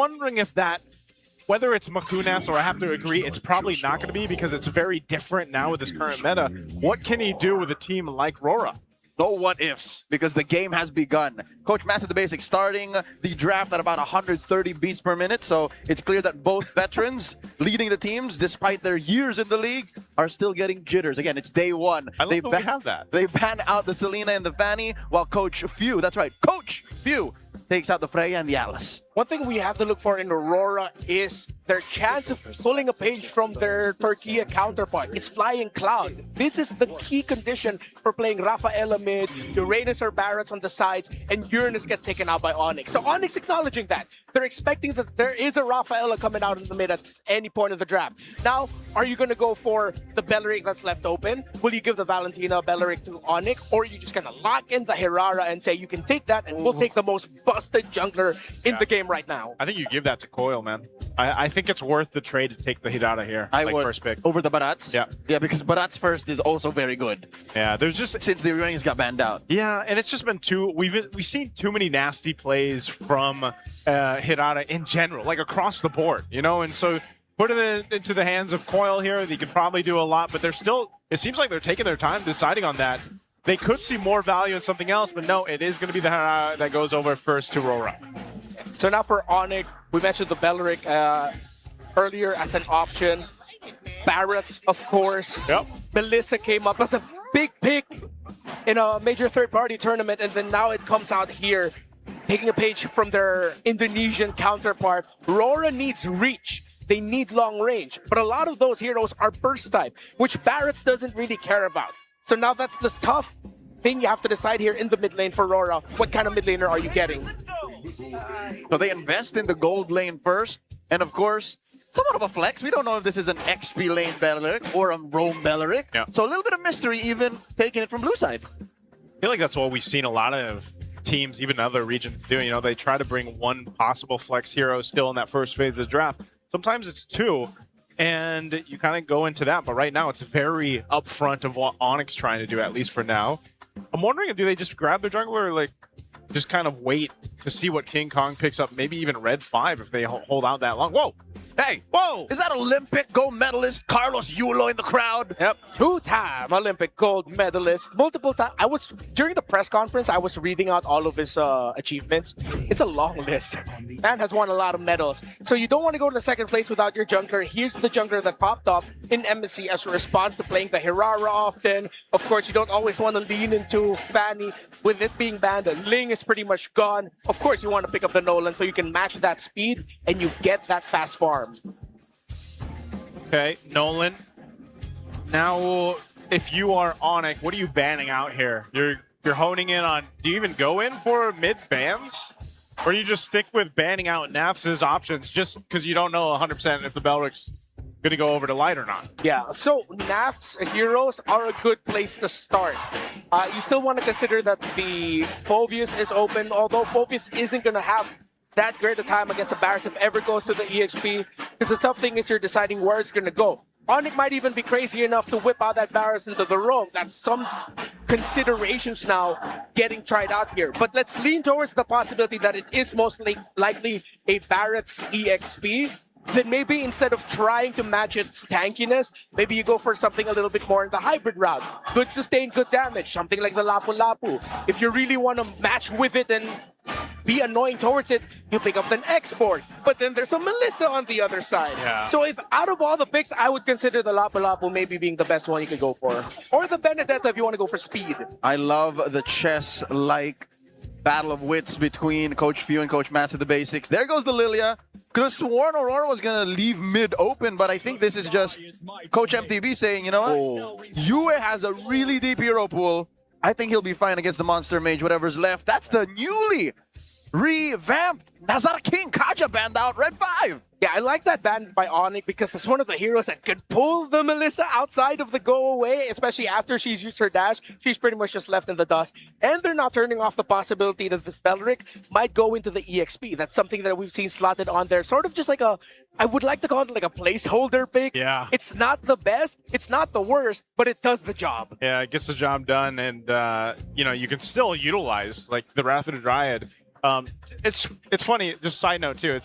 Wondering if that, whether it's Makunas or I have to agree, it's probably not going to be because it's very different now with this current meta. What can he do with a team like RORA? No what ifs, because the game has begun. Coach Master the Basics starting the draft at about 130 beats per minute, so it's clear that both veterans leading the teams, despite their years in the league, are still getting jitters. Again, it's day one. I love that we have that. They ban out the Selena and the Fanny, while Coach Few, that's right, Coach Few, takes out the Freya and the Atlas. One thing we have to look for in Aurora is their chance of pulling a page from their Turkey counterpart. It's Flying Cloud. This is the key condition for playing Rafaela mid, Uranus or Barretts on the sides, and Uranus gets taken out by ONIC. So ONIC's acknowledging that. They're expecting that there is a Rafaela coming out in the mid at any point of the draft. Now, are you going to go for the Belleric that's left open? Will you give the Valentina Belleric to ONIC? Or are you just going to lock in the Hirara and say, you can take that and we'll take the most busted jungler in the game right now? I think you give that to Koyl, man. I think it's worth the trade to take the Hirara here. I would. First pick. Over the Barats? Yeah. Yeah, because Barats first is also very good. Yeah, there's just... Since the Uranus got banned out. Yeah, and it's just been we've seen too many nasty plays from Hirara in general, like across the board, you know? And so put it into the hands of Koyl here. They could probably do a lot, but they're still... It seems like they're taking their time deciding on that. They could see more value in something else, but no, it is going to be the Hirara that goes over first to RORA. So now for ONIC, we mentioned the Belleric earlier as an option. Barretts, of course. Yep. Melissa came up as a big pick in a major third-party tournament, and then now it comes out here, taking a page from their Indonesian counterpart. RORA needs reach. They need long range. But a lot of those heroes are burst type, which Barretts doesn't really care about. So now that's the tough thing you have to decide here in the mid lane for RORA. What kind of mid laner are you getting? So they invest in the gold lane first, and of course, somewhat of a flex. We don't know if this is an XP lane Belleric or a roam Belleric. Yeah. So a little bit of mystery even taking it from blue side. I feel like that's what we've seen a lot of teams, even other regions do. You know, they try to bring one possible flex hero still in that first phase of the draft. Sometimes it's two, and you kind of go into that. But right now, it's very upfront of what ONIC's trying to do, at least for now. I'm wondering, do they just grab their jungler or like just kind of wait to see what King Kong picks up? Maybe even Red 5 if they hold out that long. Whoa! Hey, whoa! Is that Olympic gold medalist Carlos Yulo in the crowd? Yep, two-time Olympic gold medalist, multiple times. During the press conference, I was reading out all of his achievements. It's a long list. Man has won a lot of medals. So you don't want to go to the second place without your jungler. Here's the jungler that popped up in MSC as a response to playing the Hirara often. Of course, you don't always want to lean into Fanny. With it being banned, Ling is pretty much gone. Of course, you want to pick up the Nolan so you can match that speed and you get that fast farm. Okay, Nolan. Now, if you are ONIC, what are you banning out here? You're honing in on, do you even go in for mid bans? Or do you just stick with banning out Naf's options just because you don't know 100% if the Belric's going to go over to light or not? Yeah, so Naf's heroes are a good place to start. You still want to consider that the Phoveus is open, although Phoveus isn't going to have that great a time against a Barretts if ever goes to the EXP, because the tough thing is you're deciding where it's going to go. ONIC might even be crazy enough to whip out that Barretts into the roam. That's some considerations now getting tried out here. But let's lean towards the possibility that it is most likely a Barretts EXP. Then maybe instead of trying to match its tankiness, maybe you go for something a little bit more in the hybrid route. Good sustain, good damage, something like the Lapu Lapu. If you really want to match with it and be annoying towards it, you pick up an export. But then there's a Melissa on the other side. Yeah. So if out of all the picks, I would consider the Lapu Lapu maybe being the best one you could go for. Or the Benedetta if you want to go for speed. I love the chess-like battle of wits between Coach Few and Coach Master the Basics. There goes the Lilia. Could have sworn Aurora was going to leave mid open, but I think this is just Coach MTB saying, you know what? Yue has a really deep hero pool. I think he'll be fine against the Monster Mage, whatever's left. That's the newly revamped Nazar King Kaja banned out, Red 5. Yeah, I like that ban by ONIC because it's one of the heroes that could pull the Melissa outside of the go away, especially after she's used her dash. She's pretty much just left in the dust. And they're not turning off the possibility that this Belleric might go into the EXP. That's something that we've seen slotted on there. Sort of just like I would like to call it like a placeholder pick. Yeah. It's not the best, it's not the worst, but it does the job. Yeah, it gets the job done, and you know, you can still utilize like the Wrath of the Dryad It's funny, just side note too,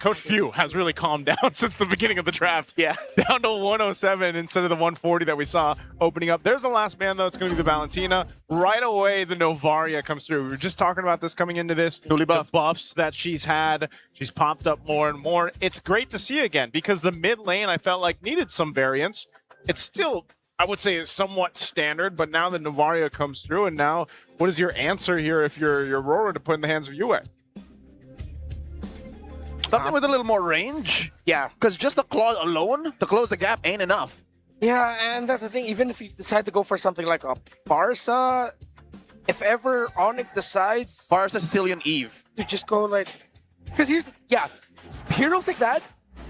Coach Few has really calmed down since the beginning of the draft. Yeah. Down to 107 instead of the 140 that we saw opening up. There's the last man, though. It's going to be the Valentina. Right away, the Novaria comes through. We were just talking about this coming into this. Totally buff. The buffs that she's had. She's popped up more and more. It's great to see again because the mid lane, I felt like, needed some variance. It's still, I would say, somewhat standard, but now the Novaria comes through, and now what is your answer here if you're RORA to put in the hands of UA? Something with a little more range. Yeah. Because just the claw alone to close the gap ain't enough. Yeah, and that's the thing. Even if you decide to go for something like a Barca, if ever ONIC decide Barca Sicilian Eve. to just go like... Because heroes like that,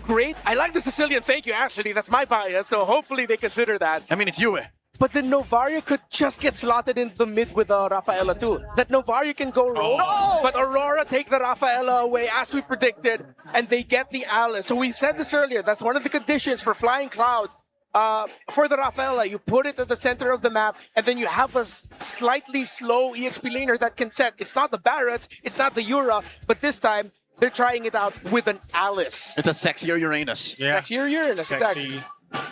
great. I like the Sicilian, thank you, actually. That's my bias, so hopefully they consider that. I mean, it's UA. But then Novaria could just get slotted into the mid with Rafaela too. That Novaria can go rogue, but Aurora take the Rafaela away as we predicted, and they get the Alice. So we said this earlier, that's one of the conditions for Flying Cloud. For the Rafaela, you put it at the center of the map, and then you have a slightly slow EXP laner that can set. It's not the Barret, it's not the Yura, but this time, they're trying it out with an Alice. It's a sexier Uranus. Yeah. Sexier Uranus, exactly.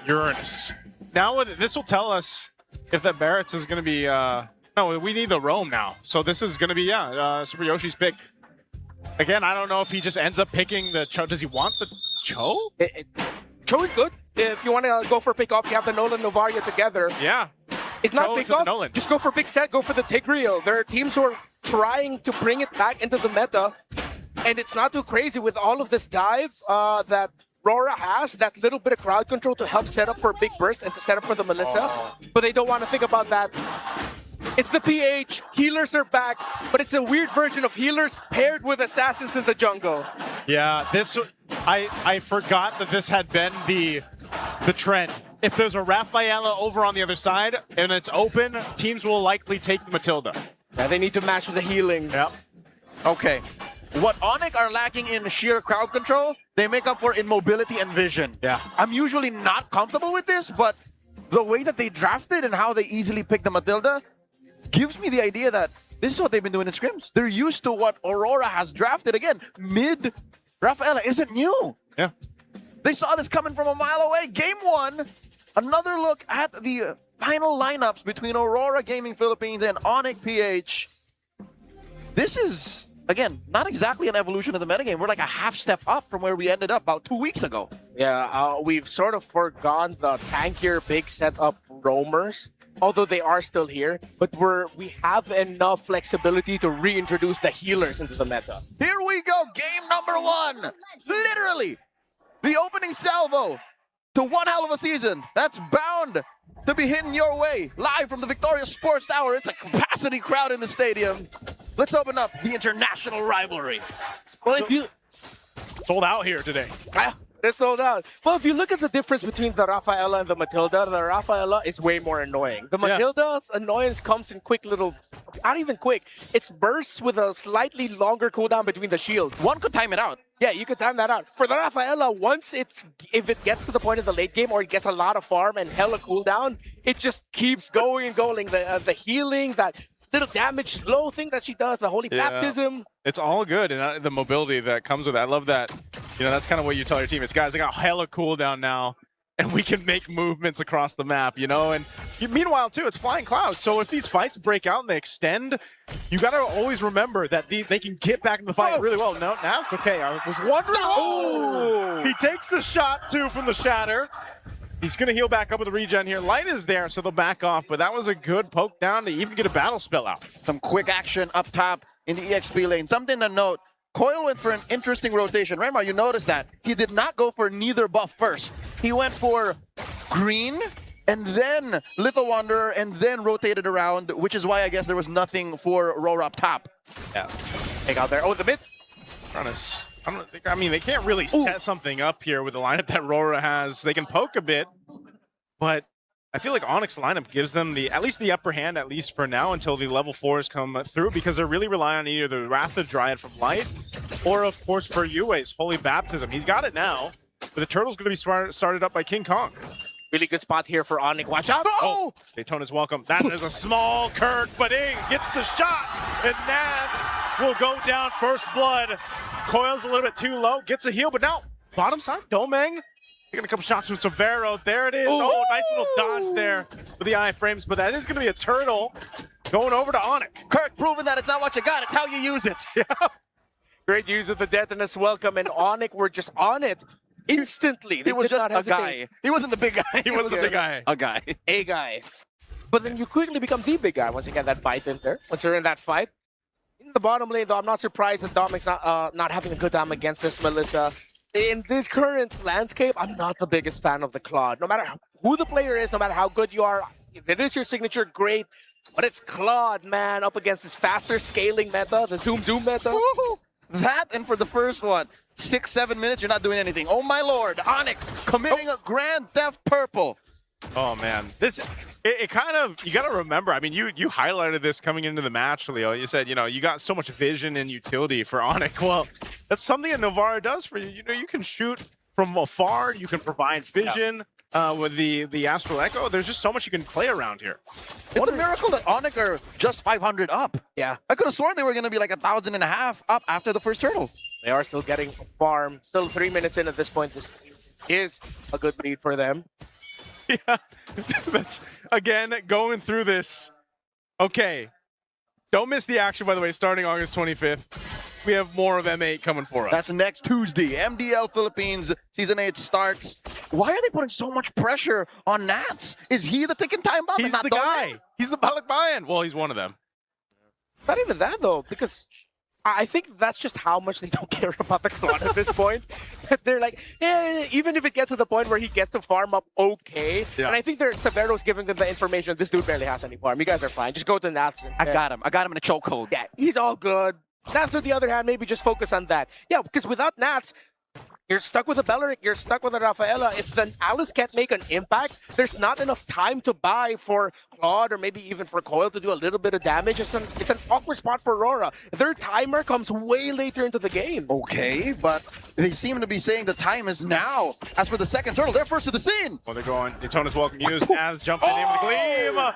Uranus. Now this will tell us if that Barrett's is going to be... no, we need the roam now. So this is going to be, Super Yoshi's pick. Again, I don't know if he just ends up picking the Cho. Does he want the Cho? Cho is good. If you want to go for pick off, you have the Nolan Novaria together. Yeah. It's not Cho pick to the off. Nolan. Just go for big set, go for the Tigreal. There are teams who are trying to bring it back into the meta. And it's not too crazy with all of this dive that RORA has, that little bit of crowd control to help set up for a big burst and to set up for the Melissa. But they don't want to think about that. It's the PH, healers are back, but it's a weird version of healers paired with assassins in the jungle. Yeah, I forgot that this had been the trend. If there's a Rafaela over on the other side and it's open, teams will likely take the Matilda. Yeah, they need to match with the healing. Yep. Okay. What ONIC are lacking in sheer crowd control, they make up for in mobility and vision. Yeah. I'm usually not comfortable with this, but the way that they drafted and how they easily pick the Matilda gives me the idea that this is what they've been doing in scrims. They're used to what Aurora has drafted. Again, mid Rafaela isn't new. Yeah. They saw this coming from a mile away. Game one, another look at the final lineups between Aurora Gaming Philippines and ONIC PH. This is... Again, not exactly an evolution of the metagame. We're like a half step up from where we ended up about 2 weeks ago. Yeah, we've sort of forgone the tankier big setup roamers, although they are still here. But we have enough flexibility to reintroduce the healers into the meta. Here we go, game number one. Literally, the opening salvo to one hell of a season. That's bound to be hitting your way. Live from the Victoria Sports Tower. It's a capacity crowd in the stadium. Let's open up the international rivalry. Well, if you... Sold out here today. It's sold out. Well, if you look at the difference between the Rafaela and the Matilda, the Rafaela is way more annoying. The Matilda's annoyance comes in quick little... Not even quick. It's bursts with a slightly longer cooldown between the shields. One could time it out. Yeah, you could time that out. For the Rafaela, if it gets to the point of the late game or it gets a lot of farm and hella cooldown, it just keeps going and going. The healing, that little damage slow thing that she does, the holy baptism. It's all good, and the mobility that comes with it. I love that. You know, that's kind of what you tell your team. It's guys, I got hella cooldown now, and we can make movements across the map, you know? And meanwhile, too, it's Flying Cloud. So if these fights break out and they extend, you got to always remember that they can get back in the fight really well. No, now it's okay. I was wondering. Oh! He takes the shot, too, from the Shatter. He's going to heal back up with the regen here. Light is there, so they'll back off, but that was a good poke down to even get a battle spell out. Some quick action up top in the EXP lane. Something to note, Koyl went for an interesting rotation. Remember, you noticed that. He did not go for neither buff first. He went for green, and then Little Wanderer, and then rotated around, which is why I guess there was nothing for RORA up top. Yeah. Take out there. Oh, the mid. I mean, they can't really set something up here with the lineup that RORA has. They can poke a bit, but I feel like ONIC's lineup gives them at least the upper hand, at least for now, until the level 4s come through, because they're really relying on either the Wrath of Dryad from Light, or of course for Yue's Holy Baptism. He's got it now, but the Turtle's going to be started up by King Kong. Really good spot here for ONIC. Watch out! Oh! Daytona's welcome. That is a small Kirk, but Ing gets the shot, and Nats will go down. First blood. Koyl's a little bit too low. Gets a heal, but now bottom side, Domeng. Taking a couple shots from Severo. There it is. Ooh. Oh, nice little dodge there with the iframes, but that is going to be a turtle going over to ONIC. Kirk proving that it's not what you got, it's how you use it. Yeah. Great use of the detonus welcome, and ONIC were just on it instantly. He was just a guy. He wasn't the big guy. He wasn't the big guy. A guy. A guy. But then you quickly become the big guy once you get that fight in there. Once you're in that fight. In the bottom lane, though, I'm not surprised that Domeng's not having a good time against this Melissa. In this current landscape, I'm not the biggest fan of the Claude. No matter who the player is, no matter how good you are, if it is your signature, great. But it's Claude, man, up against this faster scaling meta, the zoom meta. Woo-hoo. That, and for the first one, 6-7 minutes, you're not doing anything. Oh my lord, ONIC committing a grand theft purple. Oh man, it kind of, you got to remember. I mean, you highlighted this coming into the match, Leo. You said, you know, you got so much vision and utility for ONIC. Well, that's something that Novara does for you. You know, you can shoot from afar. You can provide vision with the Astral Echo. There's just so much you can play around here. It's a miracle that ONIC are just 500 up. Yeah. I could have sworn they were going to be like 1,500 up after the first turtle. They are still getting a farm. Still 3 minutes in at this point. This is a good lead for them. Yeah, that's, again, going through this. Okay, don't miss the action, by the way, starting August 25th. We have more of M8 coming for us. That's next Tuesday. MDL Philippines Season 8 starts. Why are they putting so much pressure on Nats? Is he the ticking time bomb? He's the guy. He's the Balikbayan. Well, he's one of them. Not even that, though, because I think that's just how much they don't care about the Claude at this point. They're like, eh, even if it gets to the point where he gets to farm up okay. Yeah. And I think Severo's giving them the information, this dude barely has any farm. You guys are fine. Just go to Nats instead. I got him. I got him in a chokehold. Yeah, he's all good. Nats, on the other hand, maybe just focus on that. Yeah, because without Nats, you're stuck with a Beleric, you're stuck with a Rafaela. If the Alice can't make an impact, there's not enough time to buy for Claude or maybe even for Koyl to do a little bit of damage. It's an awkward spot for RORA. Their timer comes way later into the game. Okay, but they seem to be saying the time is now. As for the second turtle, they're first to the scene. Well, they're going. Daytona's welcome used as jumping in with the gleam.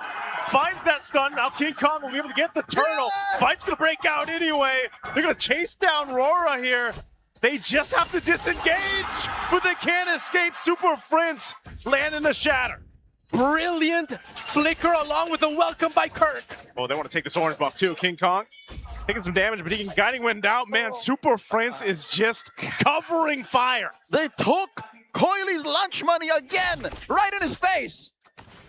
Finds that stun. Now King Kong will be able to get the turtle. Yeah! Fight's going to break out anyway. They're going to chase down RORA here. They just have to disengage, but they can't escape. Super Prince landing the shatter. Brilliant flicker along with a welcome by Kirk. Oh, they want to take this orange buff too. King Kong taking some damage, but he can guiding wind out. Man, Super Prince is just covering fire. They took Koyle's lunch money again, right in his face.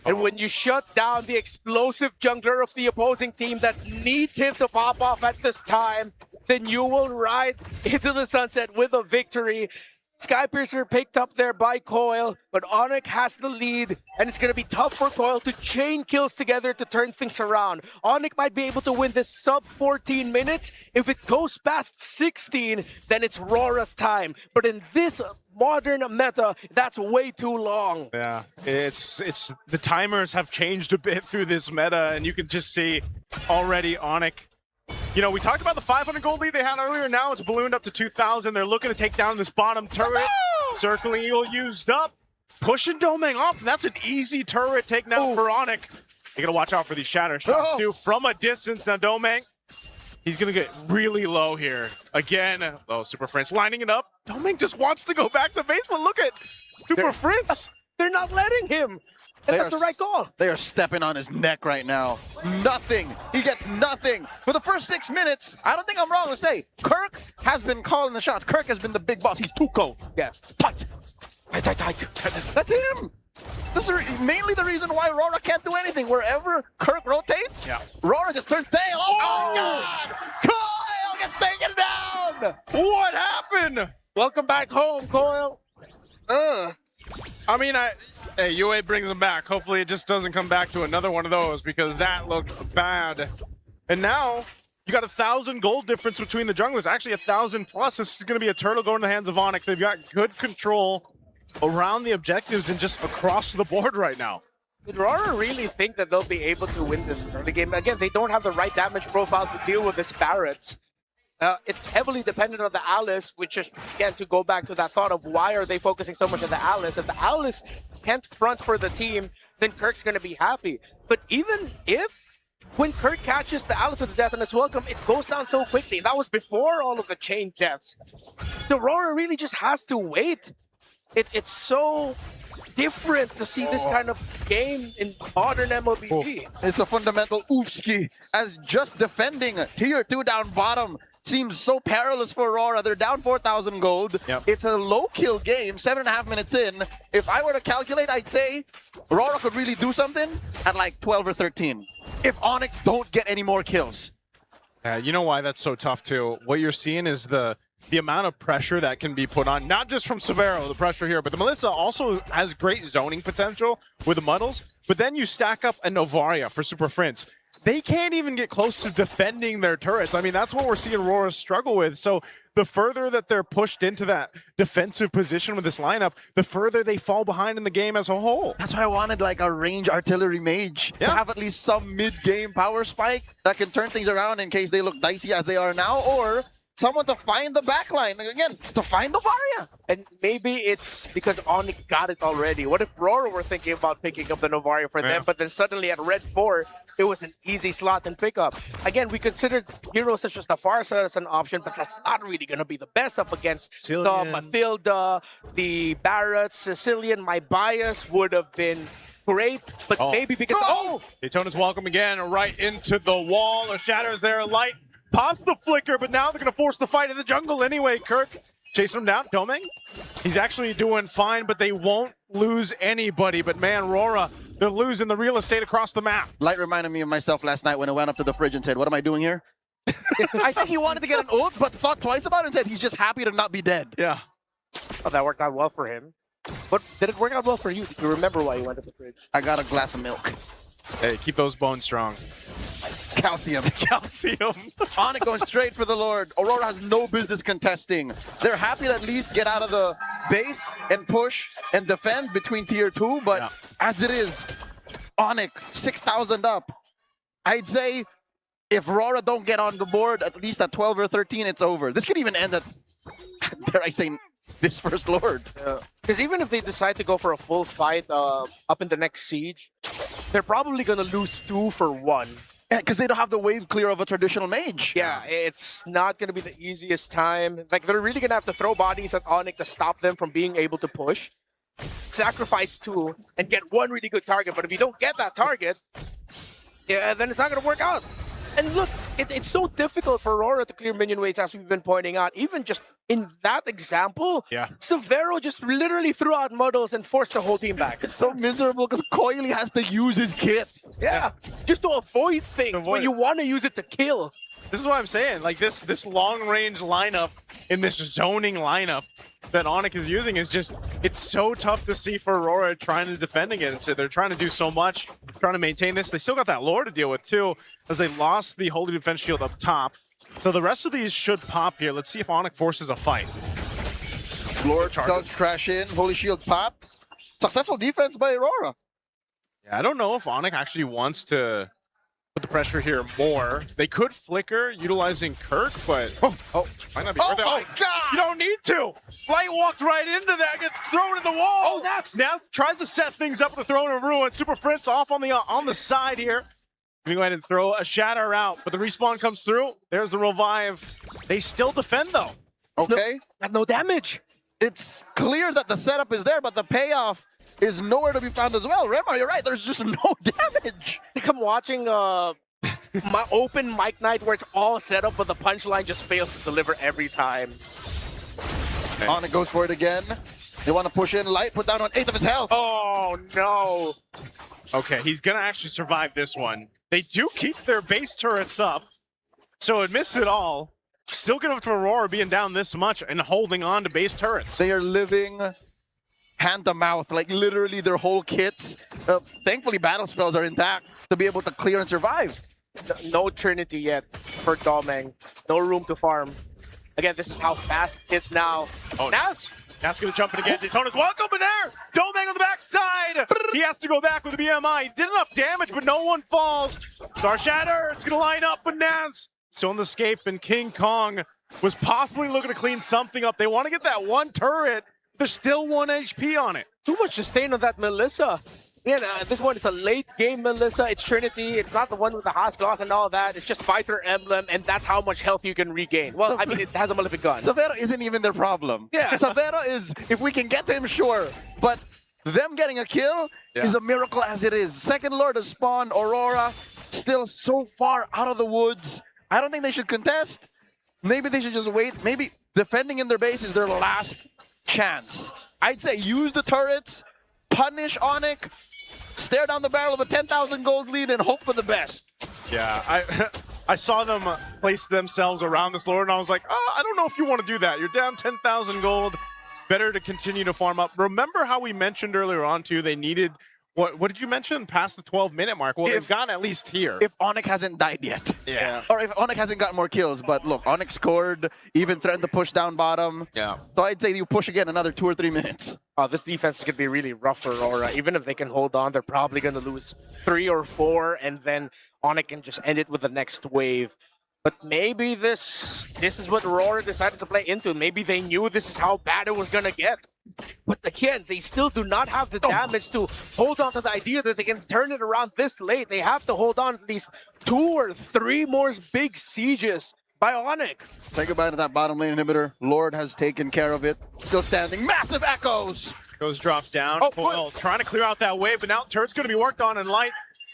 And when you shut down the explosive jungler of the opposing team that needs him to pop off at this time, then you will ride into the sunset with a victory. Skypiercer picked up there by Koyl, but ONIC has the lead, and it's going to be tough for Koyl to chain kills together to turn things around. ONIC might be able to win this sub 14 minutes. If it goes past 16, then it's RORA's time. But in this modern meta, that's way too long. Yeah, it's the timers have changed a bit through this meta, and you can just see already ONIC. You know, we talked about the 500 gold lead they had earlier. Now it's ballooned up to 2,000. They're looking to take down this bottom turret. Circling Eagle used up. Pushing Domeng off. That's an easy turret taken out for ONIC. You gotta watch out for these shatter shots too from a distance. Now Domeng, he's gonna get really low here. Again, oh, Super Prince lining it up. Domeng just wants to go back to base, but look at Super Prince. They're not letting him. That's the right call. They are stepping on his neck right now. Nothing. He gets nothing. For the first 6 minutes, I don't think I'm wrong to say, Kirk has been calling the shots. Kirk has been the big boss. He's Tuco. Yeah. Tight. That's him. This is mainly the reason why RORA can't do anything. Wherever Kirk rotates, RORA just turns tail. Oh, my God. Koyl gets taken down. What happened? Welcome back home, Koyl. I mean, hey, UA brings him back. Hopefully it just doesn't come back to another one of those because that looked bad. And now you got 1,000 gold difference between the junglers. Actually 1,000 plus. This is going to be a turtle going to the hands of ONIC. They've got good control around the objectives and just across the board right now. Did RORA really think that they'll be able to win this early game? Again, they don't have the right damage profile to deal with this Barretts. It's heavily dependent on the Alice, which is, again, to go back to that thought of why are they focusing so much on the Alice. If the Alice can't front for the team, then Kirk's going to be happy. But even if when Kirk catches the Alice of the Death and his welcome, it goes down so quickly. That was before all of the chain deaths. The RORA really just has to wait. It's so different to see this kind of game in modern MLBB. It's a fundamental oofski, as just defending tier 2 down bottom seems so perilous for RORA. They're down 4,000 gold. Yep. It's a low kill game, 7.5 minutes in. If I were to calculate, I'd say RORA could really do something at like 12 or 13. If ONIC don't get any more kills. You know why that's so tough too? What you're seeing is the amount of pressure that can be put on, not just from Severo, the pressure here, but the Melissa also has great zoning potential with the Muddles. But then you stack up a Novaria for Super Prince. They can't even get close to defending their turrets. I mean, that's what we're seeing RORA struggle with. So the further that they're pushed into that defensive position with this lineup, the further they fall behind in the game as a whole. That's why I wanted like a range artillery mage to have at least some mid-game power spike that can turn things around in case they look dicey as they are now, or someone to find the backline. Again, to find Novaria. And maybe it's because ONIC got it already. What if RORA were thinking about picking up the Novaria for them, but then suddenly at Red 4, it was an easy slot and pickup. Again, we considered heroes such as the Farsa as an option, but that's not really going to be the best up against Sicilian. the Mathilda, the Barretts, Sicilian. My bias would have been great, but maybe because... Daytona's welcome again, right into the wall. A Shatter's there, light. Pops the flicker, but now they're going to force the fight in the jungle anyway. Kirk chasing him down. Domeng, he's actually doing fine, but they won't lose anybody. But man, RORA, they're losing the real estate across the map. Light reminded me of myself last night when I went up to the fridge and said, what am I doing here? I think he wanted to get an ult, but thought twice about it and said he's just happy to not be dead. Yeah. Oh, that worked out well for him. But did it work out well for you? Do you remember why you went to the fridge? I got a glass of milk. Hey, keep those bones strong. Calcium. Calcium. ONIC going straight for the Lord. Aurora has no business contesting. They're happy to at least get out of the base and push and defend between tier 2, but as it is, ONIC 6,000 up. I'd say if RORA don't get on the board at least at 12 or 13, it's over. This could even end at, dare I say, this first Lord. Because even if they decide to go for a full fight up in the next siege, they're probably going to lose 2 for 1. Yeah, because they don't have the wave clear of a traditional mage. Yeah, it's not going to be the easiest time. Like, they're really going to have to throw bodies at ONIC to stop them from being able to push. Sacrifice 2 and get 1 really good target. But if you don't get that target, then it's not going to work out. And look, it's so difficult for Aurora to clear minion waves, as we've been pointing out. Even just in that example, Severo just literally threw out Muddles and forced the whole team back. It's so miserable because Koyl has to use his kit. Yeah, just to avoid things when you want to use it to kill. This is what I'm saying. Like this long-range lineup in this zoning lineup that ONIC is using is just, it's so tough to see for Aurora trying to defend against it. They're trying to do so much, trying to maintain this. They still got that lore to deal with too, as they lost the Holy Defense Shield up top. So the rest of these should pop here. Let's see if ONIC forces a fight. Lord does crash in, Holy Shield pop. Successful defense by Aurora. Yeah, I don't know if ONIC actually wants to put the pressure here more. They could flicker utilizing Kirk, but might not be worth it. My God! You don't need to. Light walked right into that, gets thrown in the wall. Now tries to set things up with the throne of ruin. Super Prince off on the side here. We go ahead and throw a shatter out, but the respawn comes through. There's the revive. They still defend though. Okay. No damage. It's clear that the setup is there, but the payoff is nowhere to be found as well. Remar, you're right. There's just no damage. I think I'm watching my open mic night where it's all set up, but the punchline just fails to deliver every time. ONIC goes for it again. They want to push in. Light put down on 8 of his health. Oh, no. Okay, he's going to actually survive this one. They do keep their base turrets up, so it missed it all. Still good for Aurora being down this much and holding on to base turrets. They are living hand to mouth, like literally their whole kits. Thankfully, battle spells are intact to be able to clear and survive. No Trinity yet for Domeng. No room to farm. Again, this is how fast it is now. Oh, Nas going to jump in again. Daytona's welcome in there. Domeng on the backside. He has to go back with the BMI. He did enough damage, but no one falls. Star Shatter, it's going to line up with Nas. Still on the escape, and King Kong was possibly looking to clean something up. They want to get that one turret. There's still 1 HP on it. Too much sustain on that Melissa. Yeah, this one, it's a late game, Melissa. It's Trinity. It's not the one with the Haas Gloss and all that. It's just Fighter Emblem, and that's how much health you can regain. Well, I mean, it has a Malefic Gun. Savero isn't even their problem. Yeah. Savero is, if we can get to him, sure. But them getting a kill is a miracle as it is. Second Lord has spawned. Aurora still so far out of the woods. I don't think they should contest. Maybe they should just wait. Maybe defending in their base is their last chance. I'd say use the turrets, punish ONIC, stare down the barrel of a 10,000 gold lead, and hope for the best. Yeah, I saw them place themselves around this Lord, and I was like, oh, I don't know if you want to do that. You're down 10,000 gold. Better to continue to farm up. Remember how we mentioned earlier on, too, they needed, what did you mention? Past the 12-minute mark. Well, they've gotten at least here. If ONIC hasn't died yet. Yeah. Or if ONIC hasn't got more kills. But look, ONIC scored, even threatened to push down bottom. Yeah. So I'd say you push again another 2 or 3 minutes. This defense is going to be really rough for Aurora. Even if they can hold on, they're probably going to lose 3 or 4, and then ONIC can just end it with the next wave. But maybe this is what Aurora decided to play into. Maybe they knew this is how bad it was going to get. But again, they still do not have the damage to hold on to the idea that they can turn it around this late. They have to hold on to at least 2 or 3 more big sieges by ONIC. Say goodbye to that bottom lane inhibitor. Lord has taken care of it. Still standing. Massive echoes. Goes dropped down. Oh, Koyl trying to clear out that wave, but now turret's going to be worked on, and Light,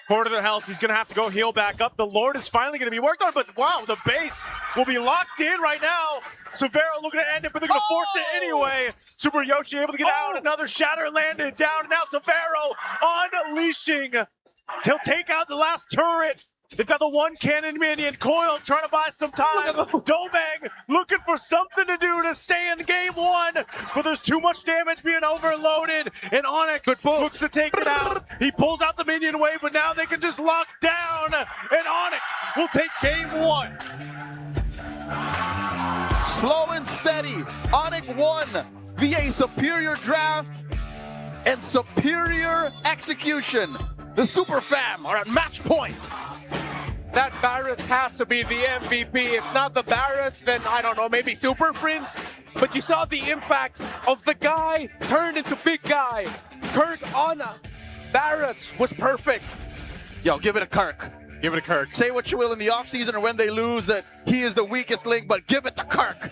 quarter of the health, he's going to have to go heal back up. The Lord is finally going to be worked on, but wow, the base will be locked in right now. Severo looking to end it, but they're going to force it anyway. Super Yoshi able to get out. Another shatter landed down. And now Severo unleashing. He'll take out the last turret. They've got the 1 cannon minion. Koyl trying to buy some time. Domeng looking for something to do to stay in game 1. But there's too much damage being overloaded. And ONIC looks to take it out. He pulls out the minion wave, but now they can just lock down. And ONIC will take game 1. Slow and steady. ONIC won via superior draft and superior execution. The Super Fam are at match point. That Barretts has to be the MVP. If not the Barretts, then I don't know, maybe Super Prince. But you saw the impact of the guy turned into big guy. Kirk on Barretts was perfect. Yo, give it a Kirk. Give it a Kirk. Say what you will in the offseason or when they lose that he is the weakest link, but give it to Kirk.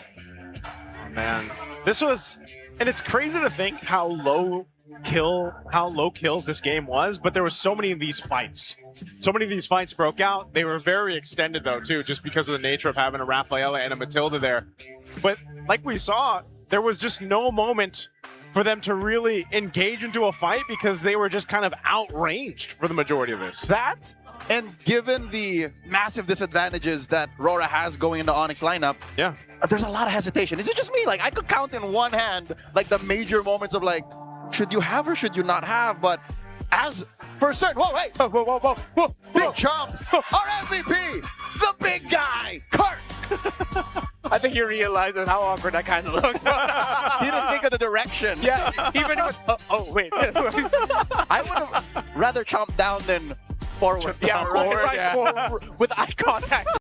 Man, this was, and it's crazy to think how low kills this game was, but there were so many of these fights. So many of these fights broke out. They were very extended though too, just because of the nature of having a Rafaela and a Matilda there. But like we saw, there was just no moment for them to really engage into a fight because they were just kind of outranged for the majority of this. That, and given the massive disadvantages that RORA has going into ONIC's lineup, Yeah. there's a lot of hesitation. Is it just me? Like, I could count in one hand, like, the major moments of, like, should you have or should you not have? But as for certain, whoa, hey, Whoa. big chump, our MVP, the big guy, Kirk. I think he realizes how awkward that kind of looked. He didn't think of the direction. Yeah, even if it was, wait. I would have rather chomped down than forward. Yeah, Forward, right, yeah. forward, with eye contact.